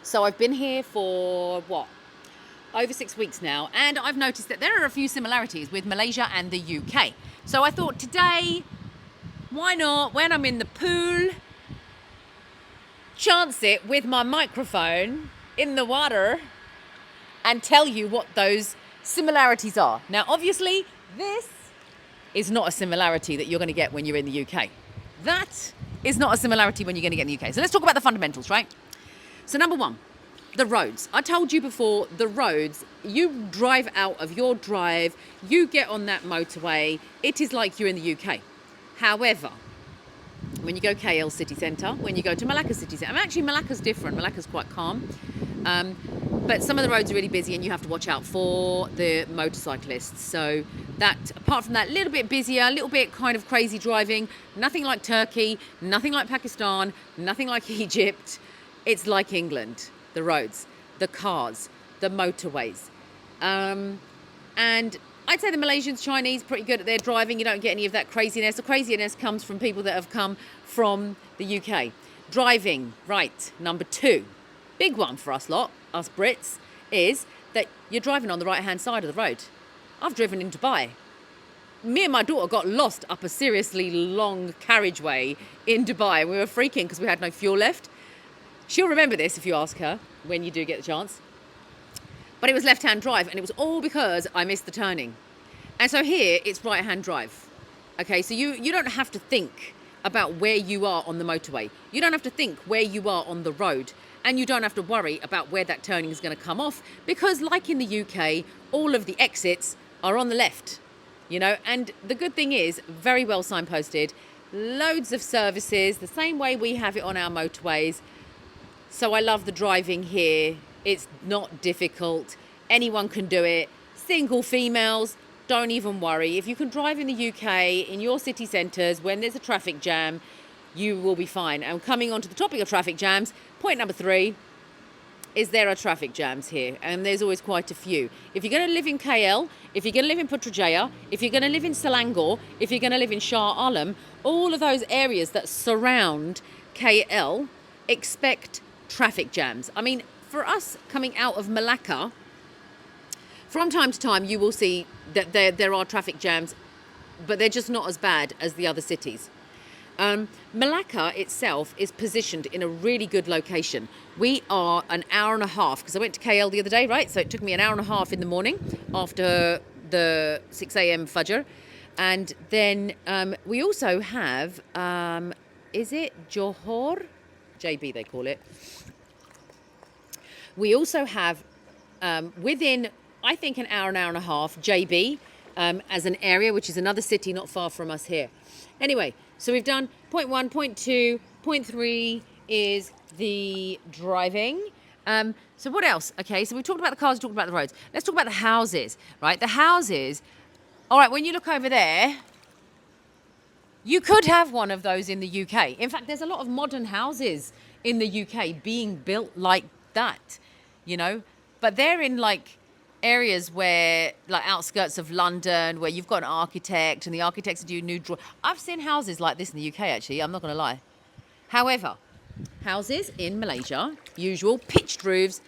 So I've been here for, over 6 weeks now, and I've noticed that there are a few similarities with Malaysia and the UK. So I thought today, why not, when I'm in the pool, chance it with my microphone in the water and tell you what those similarities are. Now, obviously, this is not a similarity that you're going to get when you're in the UK. That is not a similarity when you're going to get in the UK. So let's talk about the fundamentals, right? So number one, the roads. I told you before, the roads, you drive out of your drive, you get on that motorway, it is like you're in the UK. However, when you go KL city centre, when you go to Malacca city centre, actually Malacca's different, Malacca's quite calm, but some of the roads are really busy and you have to watch out for the motorcyclists. So that, apart from that, a little bit busier, a little bit kind of crazy driving, nothing like Turkey, nothing like Pakistan, nothing like Egypt. It's like England, the roads, the cars, the motorways. And I'd say the Malaysians, Chinese, pretty good at their driving. You don't get any of that craziness. The craziness comes from people that have come from the UK. Driving, right, number two. Big one for us lot, us Brits, is that you're driving on the right-hand side of the road. I've driven in Dubai. Me and my daughter got lost up a seriously long carriageway in Dubai. We were freaking because we had no fuel left. She'll remember this if you ask her when you do get the chance. But it was left-hand drive, and it was all because I missed the turning. And so here, it's right-hand drive. Okay, so you don't have to think about where you are on the motorway. You don't have to think where you are on the road. And you don't have to worry about where that turning is going to come off, because like in the UK, all of the exits are on the left, you know. And the good thing is, very well signposted, loads of services, the same way we have it on our motorways. So I love the driving here. It's not difficult. Anyone can do it. Single females, don't even worry. If you can drive in the UK, in your city centres, when there's a traffic jam, you will be fine. And coming on to the topic of traffic jams, point number 3 is there are traffic jams here. And there's always quite a few. If you're going to live in KL, if you're going to live in Putrajaya, if you're going to live in Selangor, if you're going to live in Shah Alam, all of those areas that surround KL expect traffic jams. I mean, for us coming out of Malacca, from time to time you will see that there are traffic jams, but they're just not as bad as the other cities. Malacca itself is positioned in a really good location. We are an hour and a half, because I went to KL the other day, right? So it took me an hour and a half in the morning after the 6 a.m. Fajr. And then we also have, is it Johor? JB they call it. We also have within, I think, an hour and a half, JB as an area, which is another city not far from us here. Anyway, so we've done point 1, point 2, point 3 is the driving. So what else? Okay, so we've talked about the cars, we've talked about the roads. Let's talk about the houses, right? The houses, all right, when you look over there, you could have one of those in the UK. In fact, there's a lot of modern houses in the UK being built like that, you know, but they're in like areas where, like outskirts of London, where you've got an architect and the architects do new I've seen houses like this in the UK, actually, I'm not going to lie. However, houses in Malaysia, usual pitched roofs.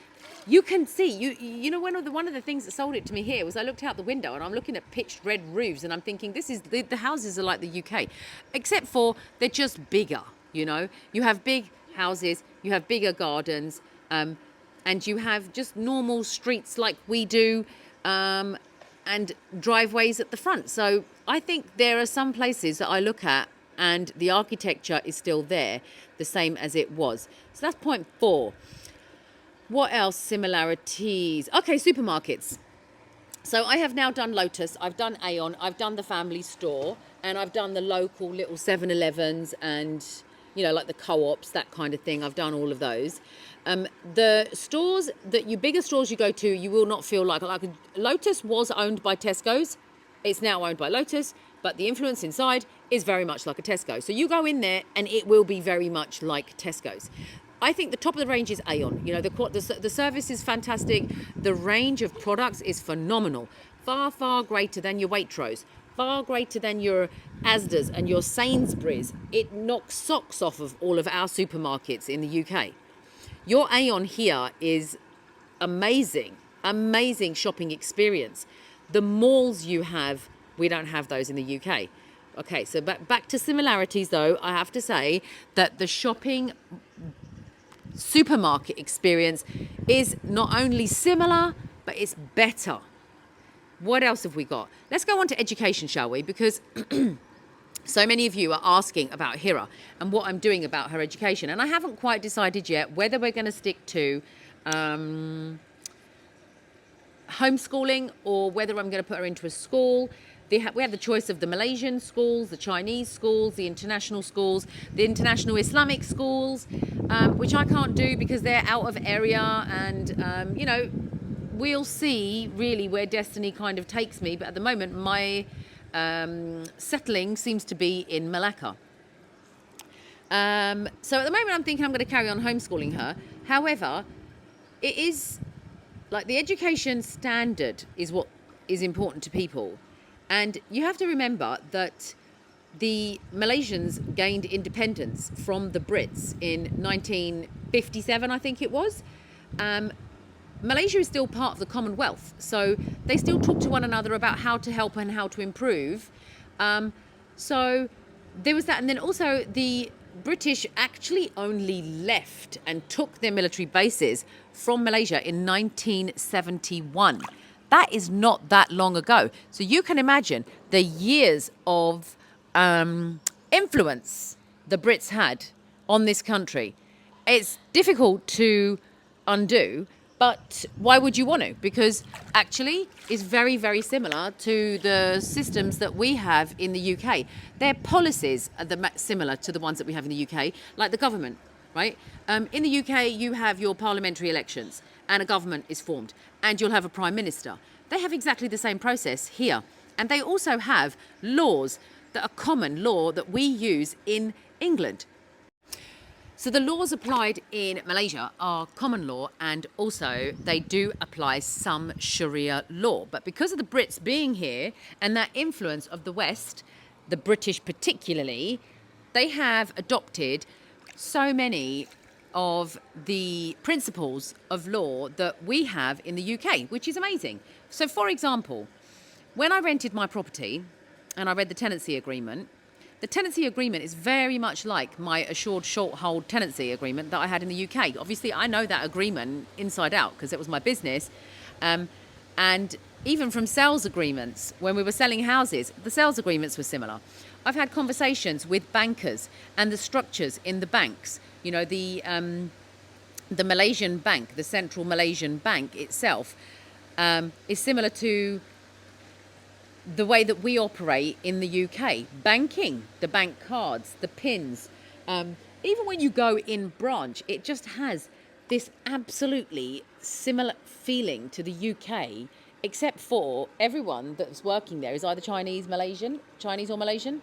You can see, you know, one of the things that sold it to me here was I looked out the window and I'm looking at pitched red roofs and I'm thinking, this is the houses are like the UK, except for they're just bigger, you know. You have big houses, you have bigger gardens, and you have just normal streets like we do, and driveways at the front. So I think there are some places that I look at and the architecture is still there, the same as it was. So that's point 4. What else? Similarities. Okay, supermarkets. So I have now done Lotus, I've done Aeon, I've done the family store, and I've done the local little 7-Elevens and, you know, like the co-ops, that kind of thing. I've done all of those. The stores bigger stores you go to, you will not feel like Lotus was owned by Tesco's. It's now owned by Lotus, but the influence inside is very much like a Tesco. So you go in there and it will be very much like Tesco's. I think the top of the range is Aeon. You know, the service is fantastic. The range of products is phenomenal. Far, far greater than your Waitrose. Far greater than your Asda's and your Sainsbury's. It knocks socks off of all of our supermarkets in the UK. Your Aeon here is amazing shopping experience. The malls you have, we don't have those in the UK. Okay, so back to similarities though, I have to say that the shopping supermarket experience is not only similar, but it's better. What else have we got? Let's go on to education, shall we? Because so many of you are asking about Hira and what I'm doing about her education. And I haven't quite decided yet whether we're going to stick to homeschooling or whether I'm going to put her into a school. We have the choice of the Malaysian schools, the Chinese schools, the international schools, the international Islamic schools, which I can't do because they're out of area. And, you know, we'll see really where destiny kind of takes me. But at the moment, my settling seems to be in Malacca. So at the moment, I'm thinking I'm going to carry on homeschooling her. However, it is like the education standard is what is important to people. And you have to remember that the Malaysians gained independence from the Brits in 1957, I think it was. Malaysia is still part of the Commonwealth, so they still talk to one another about how to help and how to improve. So there was that, and then also the British actually only left and took their military bases from Malaysia in 1971. That is not that long ago. So you can imagine the years of influence the Brits had on this country. It's difficult to undo, but why would you want to? Because actually it's very, very similar to the systems that we have in the UK. Their policies are similar to the ones that we have in the UK, like the government, right? In the UK, you have your parliamentary elections and a government is formed and you'll have a prime minister. They have exactly the same process here. And they also have laws that are common law that we use in England. So the laws applied in Malaysia are common law, and also they do apply some Sharia law. But because of the Brits being here and that influence of the West, the British particularly, they have adopted so many of the principles of law that we have in the UK, which is amazing. So for example, when I rented my property and I read the tenancy agreement is very much like my assured short hold tenancy agreement that I had in the UK. Obviously, I know that agreement inside out because it was my business. And even from sales agreements, when we were selling houses, the sales agreements were similar. I've had conversations with bankers and the structures in the banks. You know, the Malaysian bank, the Central Malaysian Bank itself, is similar to the way that we operate in the UK. Banking, the bank cards, the pins. Even when you go in branch, it just has this absolutely similar feeling to the UK, except for everyone that's working there is either Chinese or Malaysian.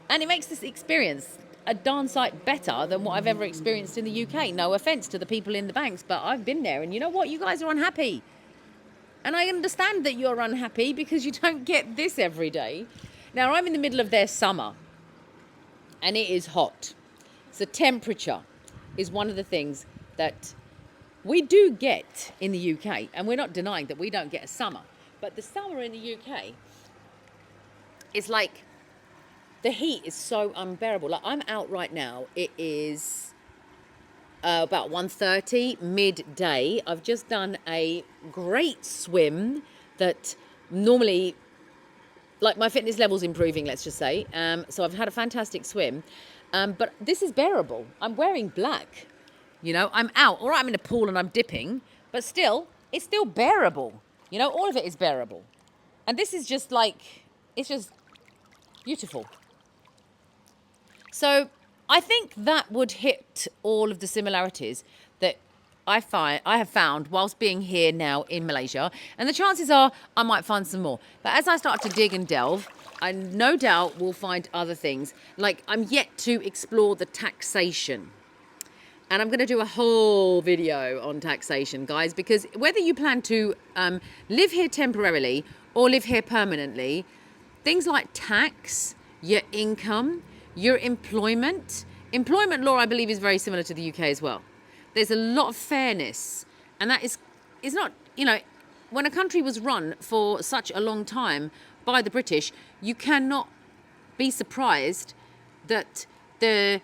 And it makes this experience a darn sight better than what I've ever experienced in the UK. No offence to the people in the banks, but I've been there and you know what? You guys are unhappy. And I understand that you're unhappy because you don't get this every day. Now, I'm in the middle of their summer and it is hot. So temperature is one of the things that we do get in the UK. And we're not denying that we don't get a summer. But the summer in the UK is like, the heat is so unbearable. Like I'm out right now. It is about 1:30 midday. I've just done a great swim that normally, like my fitness level's improving, let's just say. So I've had a fantastic swim, but this is bearable. I'm wearing black, you know, I'm out. All right, I'm in a pool and I'm dipping, but still, it's still bearable. You know, all of it is bearable. And this is just like, it's just beautiful. So I think that would hit all of the similarities that I have found whilst being here now in Malaysia. And the chances are I might find some more. But as I start to dig and delve, I no doubt will find other things. Like I'm yet to explore the taxation. And I'm going to do a whole video on taxation, guys, because whether you plan to live here temporarily or live here permanently, things like tax, your income, your employment law, I believe, is very similar to the UK as well. there's a lot of fairness, and that is not, you know, when a country was run for such a long time by the British, you cannot be surprised that the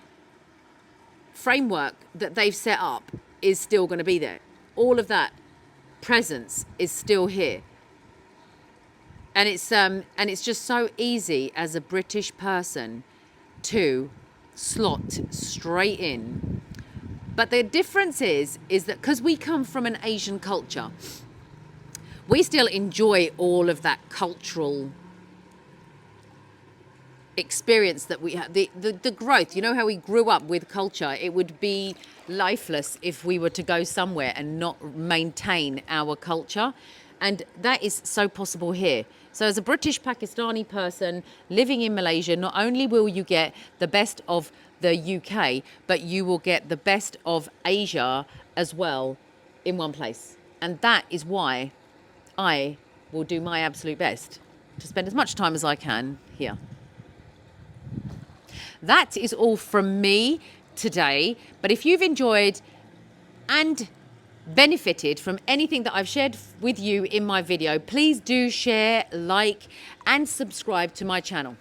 framework that they've set up is still going to be there. All of that presence is still here. And it's just so easy as a British person to slot straight in. But the difference is that because we come from an Asian culture, we still enjoy all of that cultural experience that we have, the growth. You know how we grew up with culture? It would be lifeless if we were to go somewhere and not maintain our culture. And that is so possible here. So as a British Pakistani person living in Malaysia, not only will you get the best of the UK, but you will get the best of Asia as well in one place. And that is why I will do my absolute best to spend as much time as I can here. That is all from me today. But if you've enjoyed and benefited from anything that I've shared with you in my video, please do share, like, and subscribe to my channel.